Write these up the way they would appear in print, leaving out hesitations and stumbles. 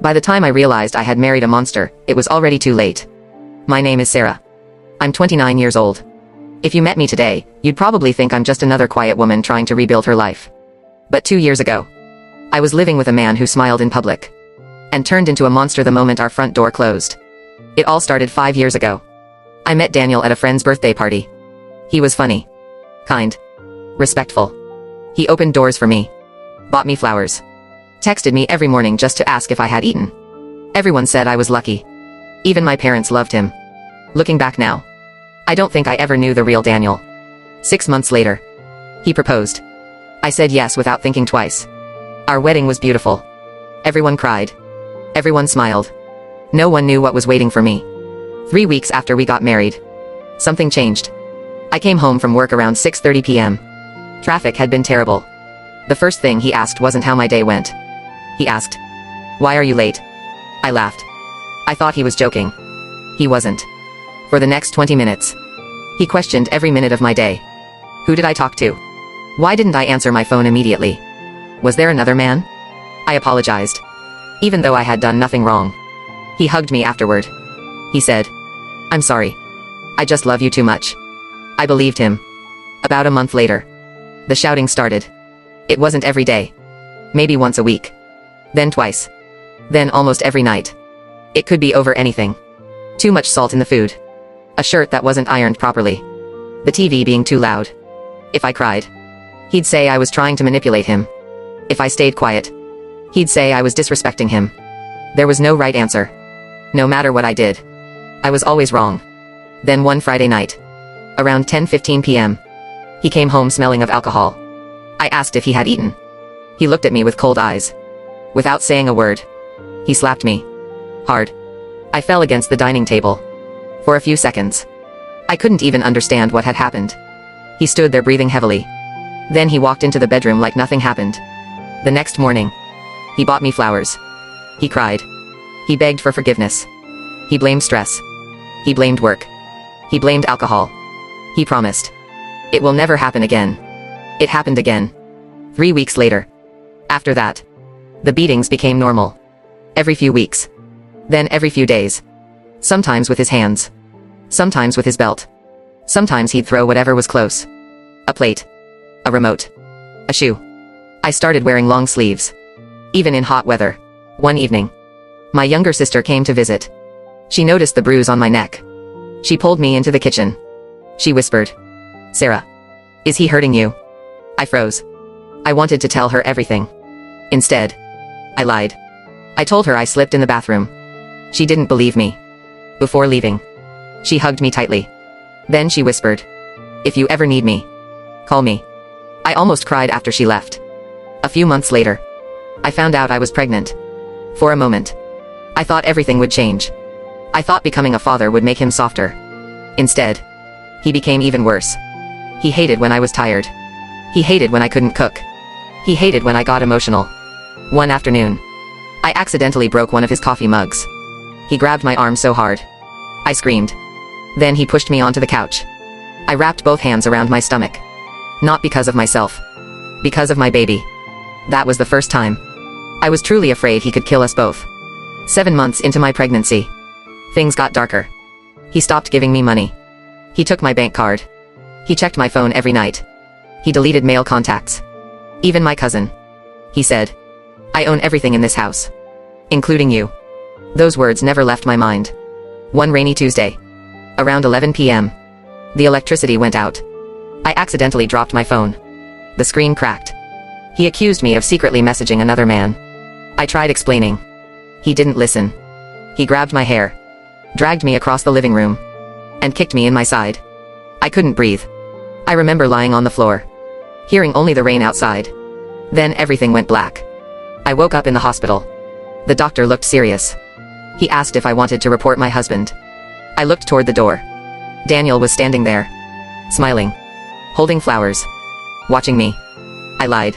By the time I realized I had married a monster, it was already too late. My name is Sarah. I'm 29 years old. If you met me today, you'd probably think I'm just another quiet woman trying to rebuild her life. But 2 years ago, I was living with a man who smiled in public and turned into a monster the moment our front door closed. It all started 5 years ago. I met Daniel at a friend's birthday party. He was funny, kind, respectful. He opened doors for me, bought me flowers, texted me every morning just to ask if I had eaten. Everyone said I was lucky. Even my parents loved him. Looking back now, I don't think I ever knew the real Daniel. 6 months later, he proposed. I said yes without thinking twice. Our wedding was beautiful. Everyone cried. Everyone smiled. No one knew what was waiting for me. 3 weeks after we got married, something changed. I came home from work around 6:30 p.m. Traffic had been terrible. The first thing he asked wasn't how my day went. He asked, "Why are you late?" I laughed. I thought he was joking. He wasn't. For the next 20 minutes, he questioned every minute of my day. Who did I talk to? Why didn't I answer my phone immediately? Was there another man? I apologized, even though I had done nothing wrong. He hugged me afterward. He said, "I'm sorry. I just love you too much." I believed him. About a month later, the shouting started. It wasn't every day. Maybe once a week. Then twice. Then almost every night. It could be over anything. Too much salt in the food. A shirt that wasn't ironed properly. The TV being too loud. If I cried, he'd say I was trying to manipulate him. If I stayed quiet, he'd say I was disrespecting him. There was no right answer. No matter what I did, I was always wrong. Then one Friday night, around 10:15 p.m., he came home smelling of alcohol. I asked if he had eaten. He looked at me with cold eyes. Without saying a word, he slapped me. Hard. I fell against the dining table. For a few seconds, I couldn't even understand what had happened. He stood there breathing heavily. Then he walked into the bedroom like nothing happened. The next morning, he bought me flowers. He cried. He begged for forgiveness. He blamed stress. He blamed work. He blamed alcohol. He promised, "It will never happen again." It happened again. 3 weeks later. After that, the beatings became normal. Every few weeks. Then every few days. Sometimes with his hands. Sometimes with his belt. Sometimes he'd throw whatever was close. A plate. A remote. A shoe. I started wearing long sleeves. Even in hot weather. One evening, my younger sister came to visit. She noticed the bruise on my neck. She pulled me into the kitchen. She whispered, "Sarah, is he hurting you?" I froze. I wanted to tell her everything. Instead, I lied. I told her I slipped in the bathroom. She didn't believe me. Before leaving, she hugged me tightly. Then she whispered, "If you ever need me, call me." I almost cried after she left. A few months later, I found out I was pregnant. For a moment, I thought everything would change. I thought becoming a father would make him softer. Instead, he became even worse. He hated when I was tired. He hated when I couldn't cook. He hated when I got emotional. One afternoon, I accidentally broke one of his coffee mugs. He grabbed my arm so hard, I screamed. Then he pushed me onto the couch. I wrapped both hands around my stomach. Not because of myself. Because of my baby. That was the first time. I was truly afraid he could kill us both. 7 months into my pregnancy, things got darker. He stopped giving me money. He took my bank card. He checked my phone every night. He deleted male contacts. Even my cousin. He said, "I own everything in this house. Including you." Those words never left my mind. One rainy Tuesday, around 11 p.m., the electricity went out. I accidentally dropped my phone. The screen cracked. He accused me of secretly messaging another man. I tried explaining. He didn't listen. He grabbed my hair, dragged me across the living room, and kicked me in my side. I couldn't breathe. I remember lying on the floor, hearing only the rain outside. Then everything went black. I woke up in the hospital. The doctor looked serious. He asked if I wanted to report my husband. I looked toward the door. Daniel was standing there, smiling, holding flowers, watching me. I lied.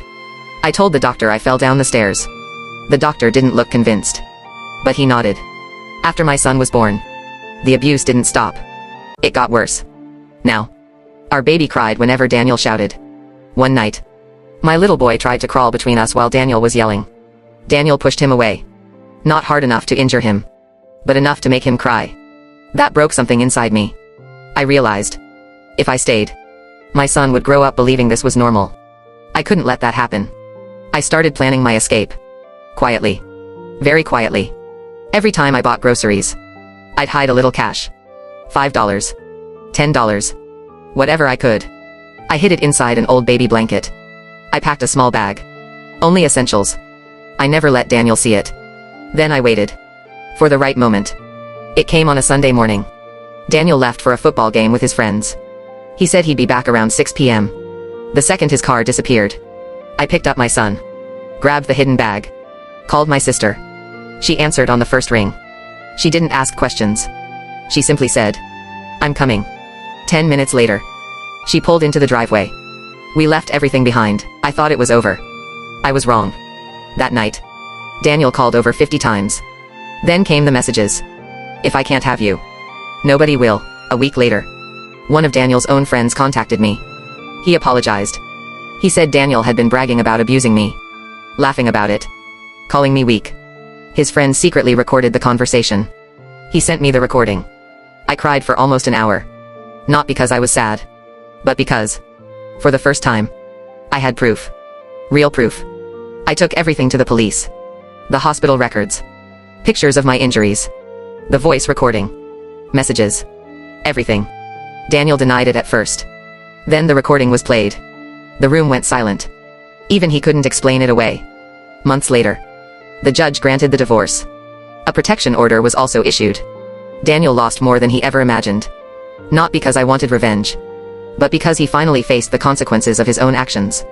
I told the doctor I fell down the stairs. The doctor didn't look convinced, but he nodded. After my son was born, the abuse didn't stop. It got worse. Now, our baby cried whenever Daniel shouted. One night, my little boy tried to crawl between us while Daniel was yelling. Daniel pushed him away. Not hard enough to injure him, but enough to make him cry. That broke something inside me. I realized, if I stayed, my son would grow up believing this was normal. I couldn't let that happen. I started planning my escape. Quietly. Very quietly. Every time I bought groceries, I'd hide a little cash. $5. $10. Whatever I could. I hid it inside an old baby blanket. I packed a small bag. Only essentials. I never let Daniel see it. Then I waited. For the right moment. It came on a Sunday morning. Daniel left for a football game with his friends. He said he'd be back around 6 p.m. The second his car disappeared, I picked up my son. Grabbed the hidden bag. Called my sister. She answered on the first ring. She didn't ask questions. She simply said, "I'm coming." 10 minutes later, she pulled into the driveway. We left everything behind. I thought it was over. I was wrong. That night, Daniel called over 50 times. Then came the messages. "If I can't have you, nobody will." A week later, one of Daniel's own friends contacted me. He apologized. He said Daniel had been bragging about abusing me. Laughing about it. Calling me weak. His friend secretly recorded the conversation. He sent me the recording. I cried for almost an hour. Not because I was sad, but because, for the first time, I had proof. Real proof. I took everything to the police. The hospital records. Pictures of my injuries. The voice recording. Messages. Everything. Daniel denied it at first. Then the recording was played. The room went silent. Even he couldn't explain it away. Months later, the judge granted the divorce. A protection order was also issued. Daniel lost more than he ever imagined. Not because I wanted revenge, but because he finally faced the consequences of his own actions.